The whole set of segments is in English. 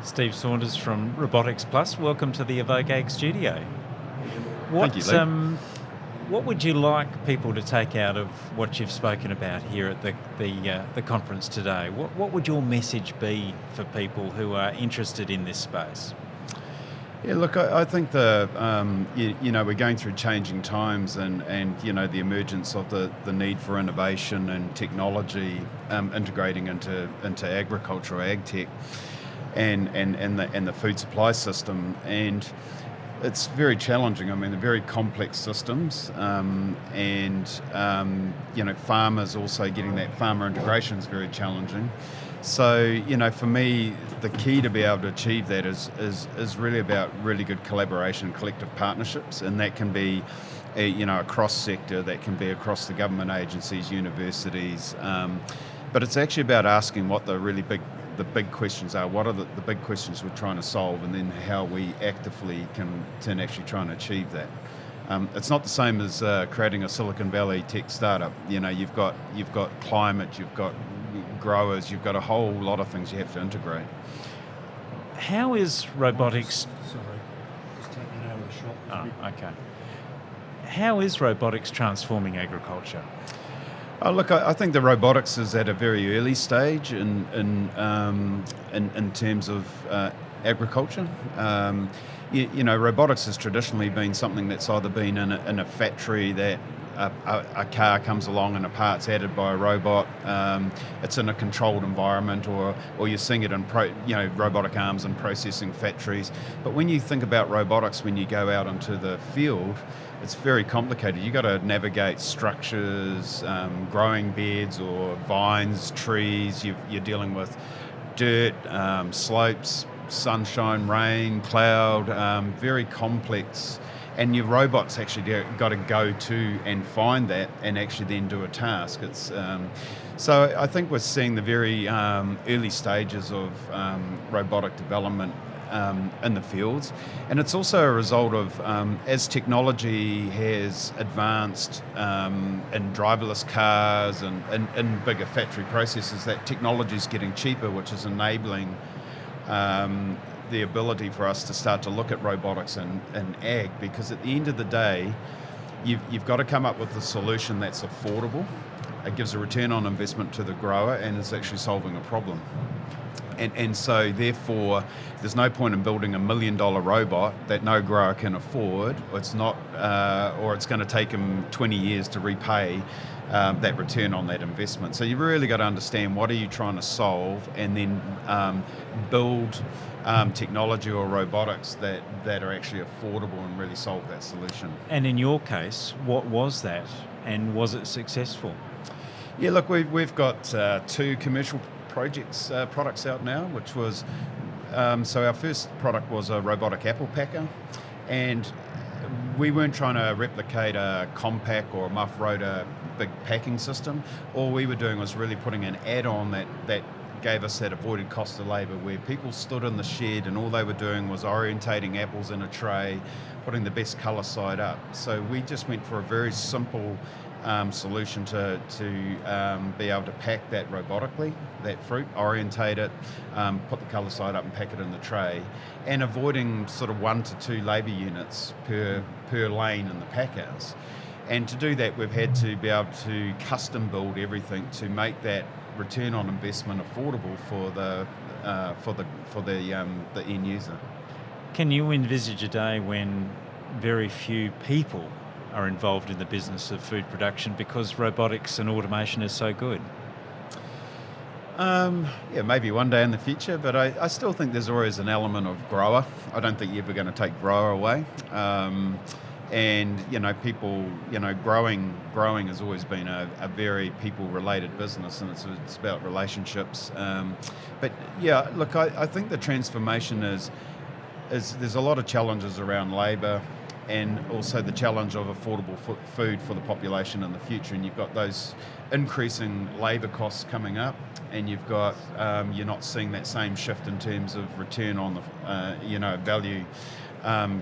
Steve Saunders from Robotics Plus. Welcome to the evokeAG studio. Thank you, Lee. What would you like people to take out of what you've spoken about here at the conference today? What would your message be for people who are interested in this space? Yeah, look, I think we're going through changing times, and the emergence of the need for innovation and technology integrating into agriculture, ag tech, and the food supply system, and it's very challenging. I mean, they're very complex systems, farmers also getting that farmer integration is very challenging. So, for me, the key to be able to achieve that is really about really good collaboration, collective partnerships, and that can be, across sector, that can be across the government agencies, universities, but it's actually about asking what the big questions are. What are the big questions we're trying to solve, and then how we actively can actually try and achieve that. It's not the same as creating a Silicon Valley tech startup. You've got climate, you've got growers, you've got a whole lot of things you have to integrate. How is robotics? Sorry, just taking over the shop. Oh, okay. How is robotics transforming agriculture? Look, I think the robotics is at a very early stage in terms of agriculture. Robotics has traditionally been something that's either been in a factory that a car comes along and a part's added by a robot. It's in a controlled environment, or you're seeing it in robotic arms and processing factories. But when you think about robotics, when you go out into the field, it's very complicated. You've got to navigate structures, growing beds or vines, trees. You're dealing with dirt, slopes, sunshine, rain, cloud, very complex. And your robot's actually got to go to and find that and actually then do a task. It's so I think we're seeing the very early stages of robotic development in the fields, and it's also a result of as technology has advanced in driverless cars and in bigger factory processes, that technology is getting cheaper, which is enabling the ability for us to start to look at robotics and ag, because at the end of the day, you've got to come up with a solution that's affordable. It gives a return on investment to the grower, and it's actually solving a problem. And so therefore, there's no point in building $1 million robot that no grower can afford. It's not, or it's going to take them 20 years to repay that return on that investment. So you've really got to understand what are you trying to solve, and then build technology or robotics that are actually affordable and really solve that solution. And in your case, what was that, and was it successful? Yeah, look, we've got 2 commercial products out now, which was, so our first product was a robotic apple packer, and we weren't trying to replicate a compact or a muff rotor big packing system. All we were doing was really putting an add-on that gave us that avoided cost of labour, where people stood in the shed and all they were doing was orientating apples in a tray, putting the best colour side up. So we just went for a very simple solution to be able to pack that robotically, that fruit, orientate it, put the colour side up and pack it in the tray, and avoiding sort of 1 to 2 labour units per lane in the pack house. And to do that, we've had to be able to custom build everything to make that return on investment affordable for the end user. Can you envisage a day when very few people are involved in the business of food production because robotics and automation is so good? Yeah, maybe one day in the future, but I still think there's always an element of grower. I don't think you're ever going to take grower away. And people, growing has always been a very people-related business, and it's about relationships. But yeah, look, I think the transformation is there's a lot of challenges around labour, and also the challenge of affordable food for the population in the future. And you've got those increasing labour costs coming up, and you've got you're not seeing that same shift in terms of return on the value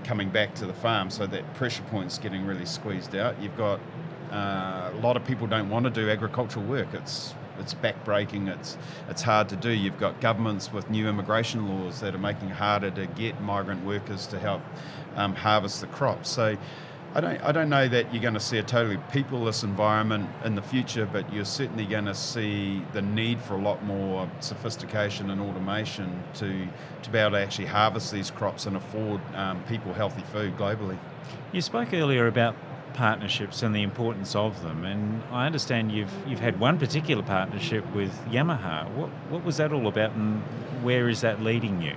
coming back to the farm. So that pressure point's getting really squeezed out. You've got a lot of people don't want to do agricultural work. It's it's backbreaking. It's hard to do. You've got governments with new immigration laws that are making it harder to get migrant workers to help harvest the crops. So I don't know that you're going to see a totally peopleless environment in the future, but you're certainly going to see the need for a lot more sophistication and automation to be able to actually harvest these crops and afford people healthy food globally. You spoke earlier about partnerships and the importance of them, and I understand you've had one particular partnership with Yamaha. What was that all about, and where is that leading you?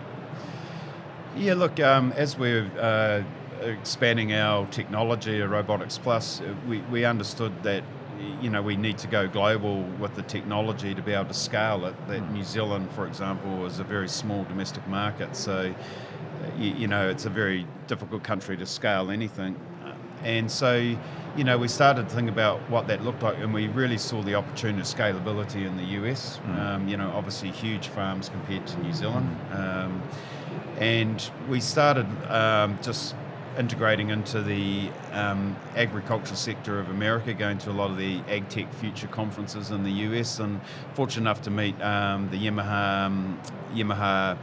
Yeah, look, as we're expanding our technology at Robotics Plus, we understood that we need to go global with the technology to be able to scale it. That New Zealand, for example, is a very small domestic market, so it's a very difficult country to scale anything. And so, we started to think about what that looked like, and we really saw the opportunity of scalability in the US. Obviously huge farms compared to New Zealand. And we started just integrating into the agriculture sector of America, going to a lot of the AgTech Future conferences in the US, and fortunate enough to meet the Yamaha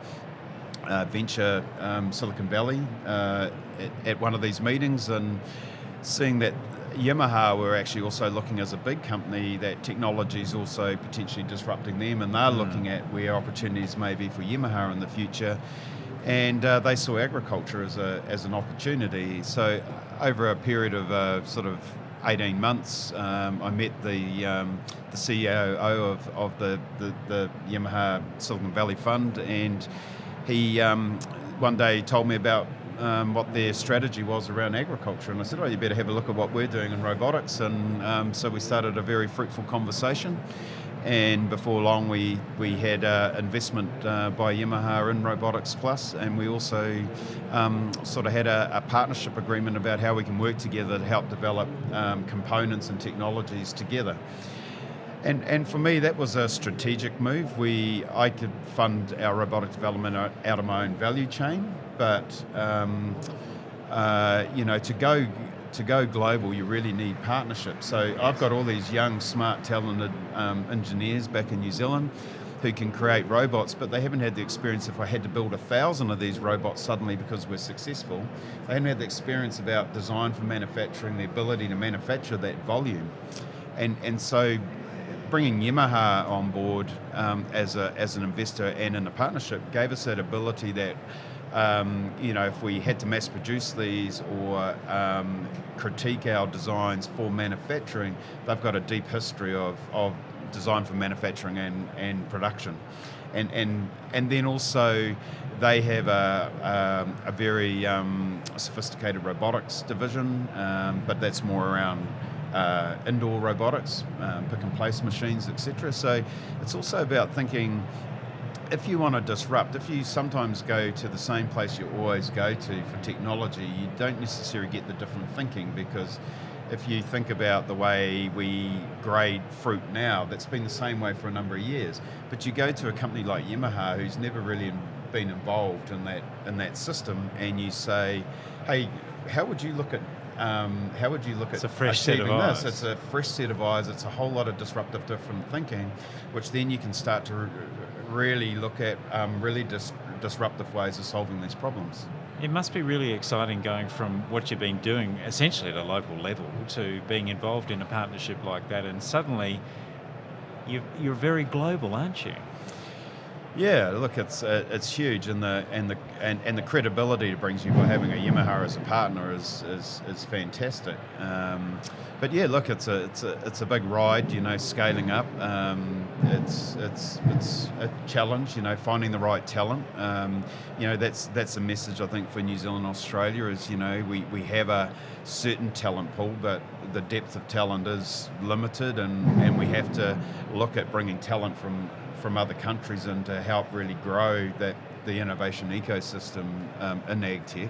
Venture Silicon Valley at one of these meetings, and seeing that Yamaha were actually also looking as a big company, that technology is also potentially disrupting them, and they're looking at where opportunities may be for Yamaha in the future. And they saw agriculture as an opportunity. So over a period of sort of 18 months, I met the CEO of the Yamaha Silicon Valley Fund, and he one day told me about what their strategy was around agriculture, and I said, you better have a look at what we're doing in robotics. And so we started a very fruitful conversation. And before long, we had investment by Yamaha in Robotics Plus, and we also sort of had a partnership agreement about how we can work together to help develop components and technologies together. And for me, that was a strategic move. I could fund our robotic development out of my own value chain, but to go global, you really need partnerships. So yes. I've got all these young, smart, talented engineers back in New Zealand who can create robots, but they haven't had the experience. If I had to build 1,000 of these robots suddenly because we're successful, they haven't had the experience about design for manufacturing, the ability to manufacture that volume. And so bringing Yamaha on board as an investor and in a partnership gave us that ability that if we had to mass produce these or critique our designs for manufacturing, they've got a deep history of design for manufacturing and production. And then also they have a very sophisticated robotics division, but that's more around indoor robotics, pick and place machines, etc. So it's also about thinking, if you want to disrupt, if you sometimes go to the same place you always go to for technology, you don't necessarily get the different thinking, because if you think about the way we grade fruit now, that's been the same way for a number of years. But you go to a company like Yamaha, who's never really been involved in that system, and you say, hey, how would you look at it's a fresh set of eyes. It's a fresh set of eyes. It's a whole lot of disruptive, different thinking, which then you can start to really look at really disruptive ways of solving these problems. It must be really exciting going from what you've been doing essentially at a local level to being involved in a partnership like that, and suddenly you're very global, aren't you? Yeah, look, it's huge, and the credibility it brings you by having a Yamaha as a partner is fantastic. But yeah, look, it's a big ride, scaling up. It's a challenge, finding the right talent. That's a message I think for New Zealand and Australia is, we have a certain talent pool, but the depth of talent is limited, and we have to look at bringing talent from other countries and to help really grow the innovation ecosystem in AgTech.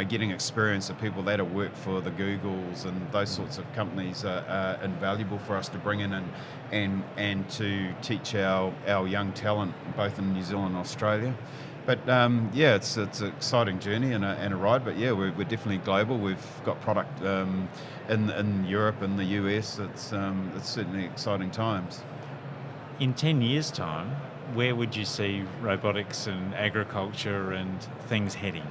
Getting experience of people that have worked for the Googles and those sorts of companies are invaluable for us to bring in and to teach our young talent both in New Zealand and Australia. But it's an exciting journey and a ride. But yeah, we're definitely global. We've got product in Europe and the US. It's certainly exciting times. in 10 years' time, where would you see robotics and agriculture and things heading?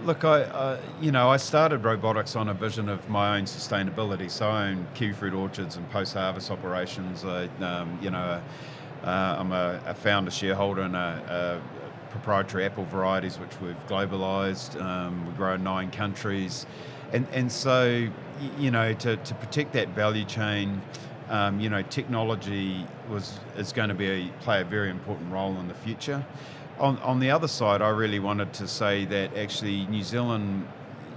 Look, I started robotics on a vision of my own sustainability. So I own kiwifruit orchards and post-harvest operations. I'm a founder shareholder in a proprietary apple varieties which we've globalised. We grow in 9 countries, and so to protect that value chain. Technology is going to play a very important role in the future. On the other side, I really wanted to say that actually New Zealand,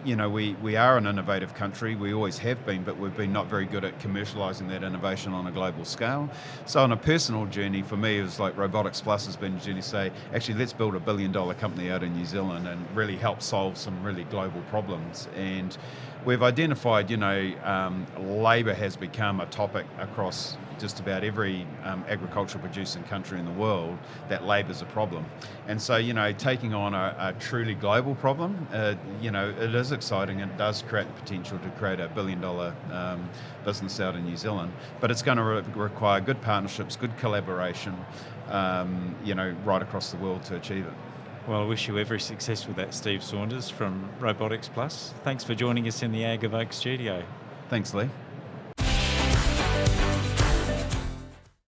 we are an innovative country. We always have been, but we've been not very good at commercialising that innovation on a global scale. So on a personal journey, for me, it was like Robotics Plus has been a journey to say, actually, let's build $1 billion company out in New Zealand and really help solve some really global problems. And we've identified, labour has become a topic across just about every agricultural producing country in the world, that labour's a problem. And so, taking on a truly global problem, it is exciting and it does create the potential to create a $1 billion business out in New Zealand. But it's going to require good partnerships, good collaboration, right across the world to achieve it. Well, I wish you every success with that, Steve Saunders from Robotics Plus. Thanks for joining us in the evokeAG studio. Thanks, Lee.